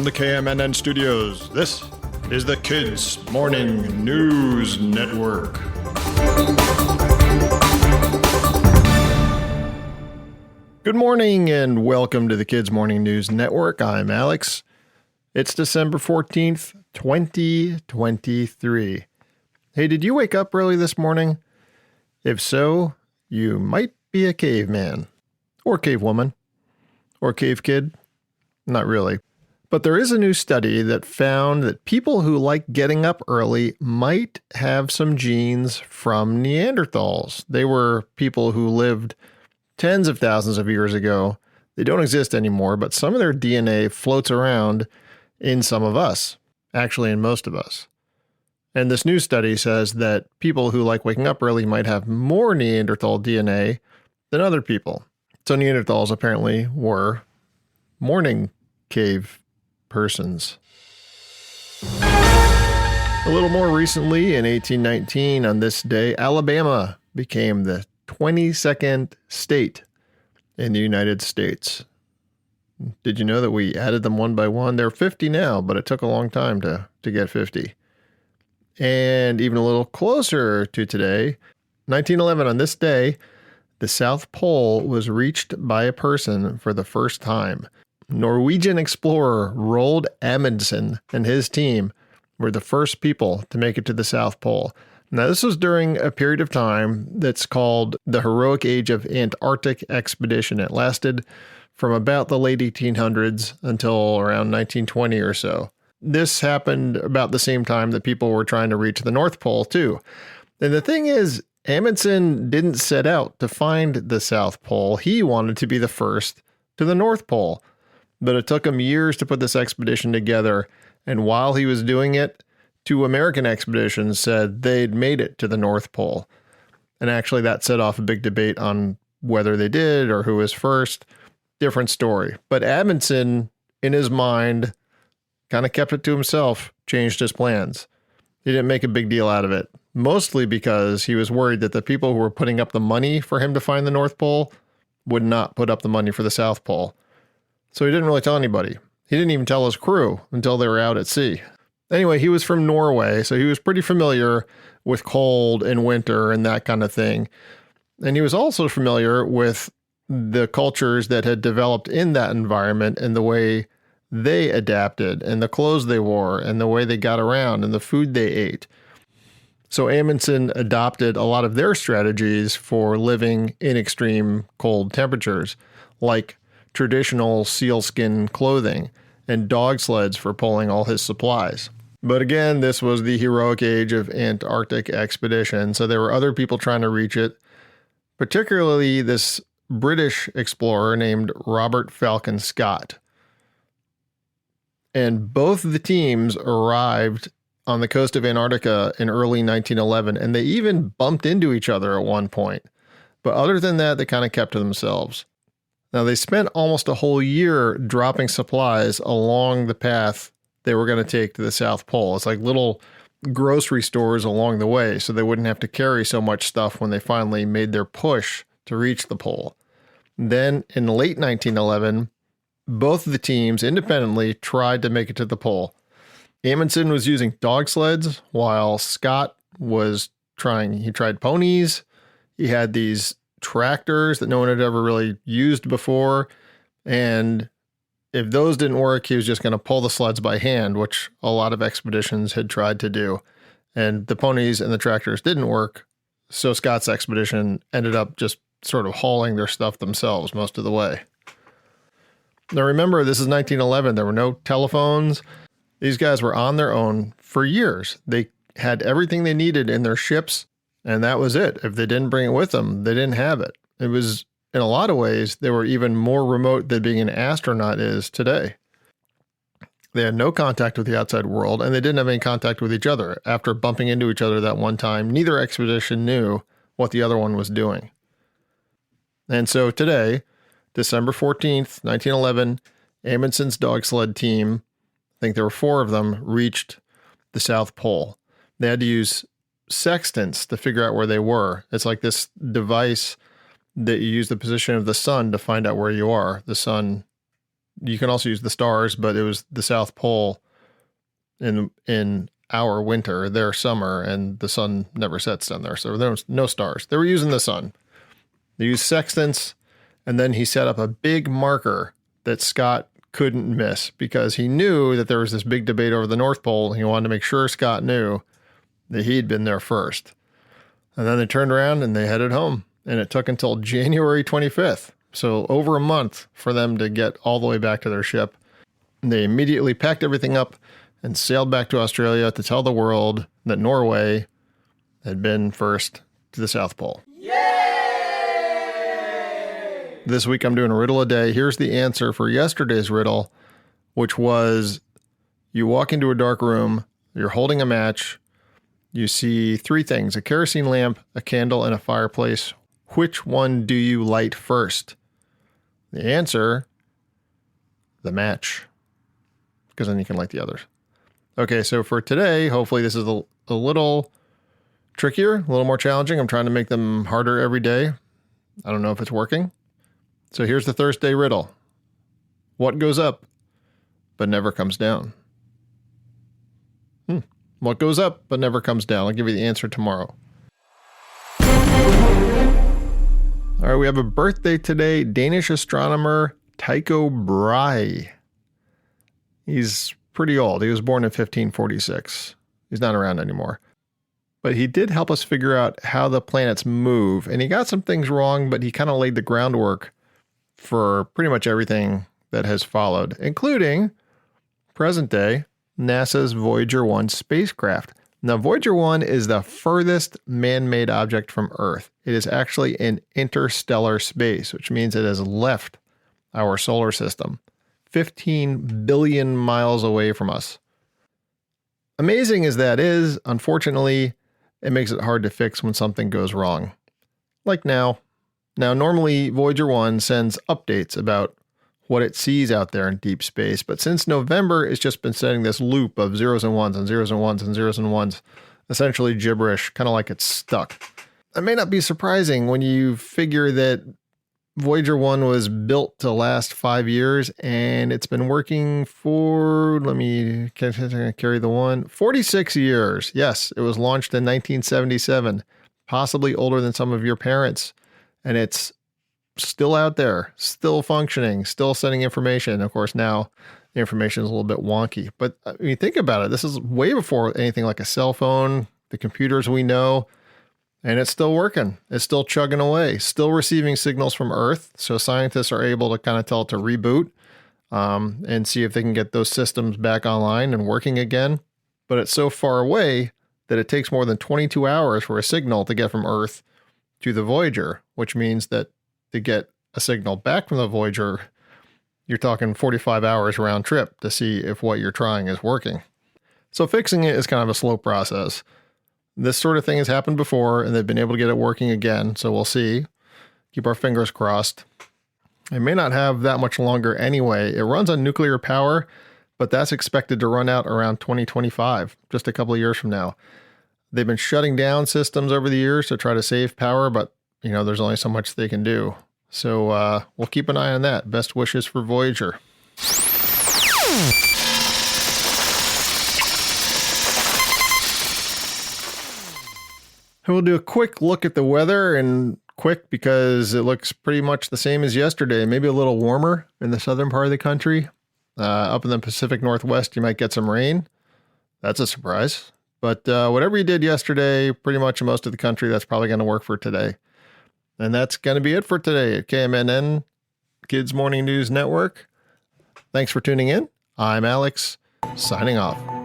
the KMNN studios, this is the Kids Morning News Network. Good morning and welcome to the Kids Morning News Network. I'm Alex. It's December 14th, 2023. Hey, did you wake up early this morning? If so, you might be a caveman, or cavewoman, or cave kid. Not really. But there is a new study that found that people who like getting up early might have some genes from Neanderthals. They were people who lived tens of thousands of years ago. They don't exist anymore, but some of their DNA floats around in some of us, actually in most of us. And this new study says that people who like waking up early might have more Neanderthal DNA than other people. So Neanderthals apparently were morning cave persons. A little more recently, in 1819, on this day, Alabama became the 22nd state in the United States. Did you know that we added them one by one? They're 50 now, but it took a long time to get 50. And even a little closer to today, 1911, on this day, the South Pole was reached by a person for the first time. Norwegian explorer Roald Amundsen and his team were the first people to make it to the South Pole. Now, this was during a period of time that's called the heroic age of Antarctic expedition. It lasted from about the late 1800s until around 1920 or so. This happened about the same time that people were trying to reach the North Pole, too. And the thing is, Amundsen didn't set out to find the South Pole. He wanted to be the first to the North Pole. But it took him years to put this expedition together, and while he was doing it, 2 American expeditions said they'd made it to the North Pole. And actually that set off a big debate on whether they did or who was first. Different story. But Amundsen, in his mind, kind of kept it to himself, changed his plans. He didn't make a big deal out of it, mostly because he was worried that the people who were putting up the money for him to find the North Pole would not put up the money for the South Pole. So he didn't really tell anybody. He didn't even tell his crew until they were out at sea. Anyway, he was from Norway, so he was pretty familiar with cold and winter and that kind of thing. And he was also familiar with the cultures that had developed in that environment and the way they adapted and the clothes they wore and the way they got around and the food they ate. So Amundsen adopted a lot of their strategies for living in extreme cold temperatures, like traditional sealskin clothing and dog sleds for pulling all his supplies. But again, this was the heroic age of Antarctic expedition, so there were other people trying to reach it, particularly this British explorer named Robert Falcon Scott. And both of the teams arrived on the coast of Antarctica in early 1911, and they even bumped into each other at one point. But other than that, they kind of kept to themselves. Now, they spent almost a whole year dropping supplies along the path they were going to take to the South Pole. It's like little grocery stores along the way, so they wouldn't have to carry so much stuff when they finally made their push to reach the pole. Then, in late 1911, both of the teams independently tried to make it to the pole. Amundsen was using dog sleds, while Scott was he tried ponies. He had these tractors that no one had ever really used before, and if those didn't work, he was just going to pull the sleds by hand, which a lot of expeditions had tried to do. And the ponies and the tractors didn't work, so Scott's expedition ended up just sort of hauling their stuff themselves most of the way. Now remember, this is 1911. There were no telephones. These guys were on their own for years. They had everything they needed in their ships, and that was it. If they didn't bring it with them, they didn't have it. It was, in a lot of ways, they were even more remote than being an astronaut is today. They had no contact with the outside world, and they didn't have any contact with each other. After bumping into each other that one time, neither expedition knew what the other one was doing. And so today, December 14th, 1911, Amundsen's dog sled team, I think there were 4 of them, reached the South Pole. They had to use sextants to figure out where they were. It's like this device that you use the position of the sun to find out where you are. The sun You can also use the stars, but it was the South Pole in our winter, their summer, and the sun never sets down there. So there was no stars. They were using the sun. They used sextants, and then he set up a big marker that Scott couldn't miss because he knew that there was this big debate over the North Pole. He wanted to make sure Scott knew that he'd been there first. And then they turned around and they headed home. And it took until January 25th. So over a month for them to get all the way back to their ship. And they immediately packed everything up and sailed back to Australia to tell the world that Norway had been first to the South Pole. Yay! This week I'm doing a riddle a day. Here's the answer for yesterday's riddle, which was you walk into a dark room, you're holding a match, you see three things: a kerosene lamp, a candle, and a fireplace. Which one do you light first? The answer, the match, because then you can light the others. Okay, so for today, hopefully this is a little trickier, a little more challenging. I'm trying to make them harder every day. I don't know if it's working. So here's the Thursday riddle. What goes up but never comes down? What goes up but never comes down? I'll give you the answer tomorrow. All right, we have a birthday today. Danish astronomer Tycho Brahe. He's pretty old. He was born in 1546. He's not around anymore. But he did help us figure out how the planets move. And he got some things wrong, but he kind of laid the groundwork for pretty much everything that has followed, including present day NASA's Voyager 1 spacecraft. Now, Voyager 1 is the furthest man-made object from Earth. It is actually in interstellar space, which means it has left our solar system, 15 billion miles away from us. Amazing as that is, unfortunately, it makes it hard to fix when something goes wrong. Like now. Now, normally Voyager 1 sends updates about what it sees out there in deep space. But since November, it's just been setting this loop of zeros and ones and zeros and ones and zeros and ones, essentially gibberish, kind of like it's stuck. It may not be surprising when you figure that Voyager 1 was built to last 5 years and it's been working for, let me carry the one, 46 years. Yes, it was launched in 1977, possibly older than some of your parents. And it's still out there, still functioning, still sending information. Of course, now the information is a little bit wonky. But I mean, think about it. This is way before anything like a cell phone, the computers we know, and it's still working. It's still chugging away, still receiving signals from Earth. So scientists are able to kind of tell it to reboot and see if they can get those systems back online and working again. But it's so far away that it takes more than 22 hours for a signal to get from Earth to the Voyager, which means that to get a signal back from the Voyager, you're talking 45 hours round trip to see if what you're trying is working. So fixing it is kind of a slow process. This sort of thing has happened before, and they've been able to get it working again, so we'll see. Keep our fingers crossed. It may not have that much longer anyway. It runs on nuclear power, but that's expected to run out around 2025, just a couple of years from now. They've been shutting down systems over the years to try to save power, but there's only so much they can do. So we'll keep an eye on that. Best wishes for Voyager. And we'll do a quick look at the weather, and quick because it looks pretty much the same as yesterday, maybe a little warmer in the southern part of the country. Up in the Pacific Northwest, you might get some rain. That's a surprise. But whatever you did yesterday, pretty much in most of the country, that's probably going to work for today. And that's going to be it for today at KMNN, Kids Morning News Network. Thanks for tuning in. I'm Alex, signing off.